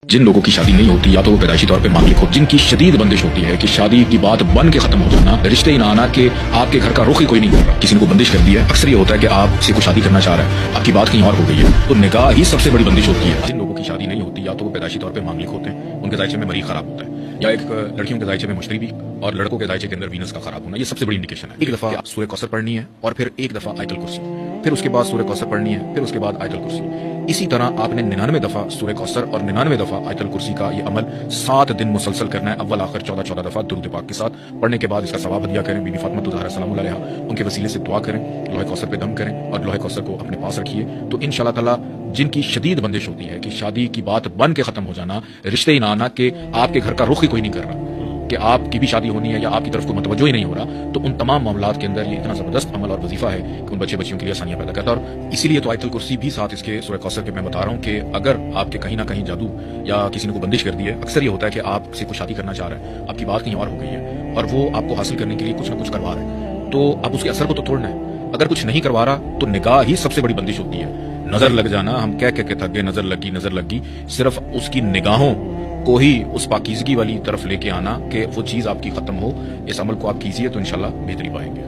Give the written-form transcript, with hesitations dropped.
जिन लोगों की शादी नहीं होती या तो वो पैदाइशी तौर पे मांगलिक हो, जिनकी शदीद बंदिश होती है कि शादी की बात बन के खत्म हो जाना, रिश्ते ही ना आना कि आपके घर का रुख ही कोई नहीं कर रहा, किसी ने को बंदिश कर दी है। अक्सर ये होता है कि आपसे कोई शादी करना चाह रहा है, आपकी बात कहीं और हो गई है, तो निकाह ही सबसे बड़ी बंदिश होती है। जिन लोगों की शादी नहीं होती या तो वो पैदाइशी तौर पर मांगलिक होते हैं, उनके जायचे में मरीज खराब होता है, या एक लड़कियों के जायचे में मुश्तरी भी और लड़कों के जायचे के अंदर वीनस का खराब होना, ये सबसे बड़ी इंडिकेशन है। एक दफा सूरह कौसर पढ़नी है और फिर एक दफा आयतुल कुर्सी, फिर उसके बाद सूरह कौसर पढ़नी है, फिर उसके बाद आयतुल कुर्सी। इसी तरह आपने 99 दफा सूरह कौसर और 99 दफा आयतुल कुर्सी का ये अमल 7 दिन मुसलसल करना है, अव्वल आखिर 14 दफा दुरूद पाक के साथ। पढ़ने के बाद इसका सवाब हदिया करें, बीबी फातिमा ज़हरा सलामुल्लाह अलैहा उनके वसीले से दुआ करें, लोहे कौसर पे दम करें और लोहे कौसर को अपने पास रखिए। तो इंशाअल्लाह ताला जिनकी शदीद बंदिश होती है कि शादी की बात बन के खत्म हो जाना, रिश्ते ही ना आना कि आपके घर का रुख ही कोई नहीं कर रहा, कि आपकी भी शादी होनी है या आपकी तरफ कोई मतवज्जो ही नहीं हो रहा, तो उन तमाम मामलात के अंदर ये इतना जबरदस्त अमल और वजीफा है कि उन बच्चे बच्चियों के लिए आसानियां पैदा करता है। और इसीलिए तो आयतुल कुर्सी भी साथ इसके सूरह कौसर के मैं बता रहा हूँ कि अगर आपके कहीं ना कहीं जादू या किसी ने को बंदिश कर दी है, अक्सर ये होता है कि आपसे कोई शादी करना चाह रहा है, आपकी बात कहीं और हो गई है और वो आपको हासिल करने के लिए कुछ ना कुछ करवा रहा है, तो अब उसके असर को तो तोड़ना है। अगर कुछ नहीं करवा रहा तो निगाह ही सबसे बड़ी बंदिश होती है। नजर लग जाना, हम कह के थक गए, नजर लगी, सिर्फ उसकी निगाहों को ही उस पाकीज़गी वाली तरफ लेके आना कि वो चीज़ आपकी खत्म हो, इस अमल को आप कीजिए तो इंशाल्लाह बेहतरी पाएंगे।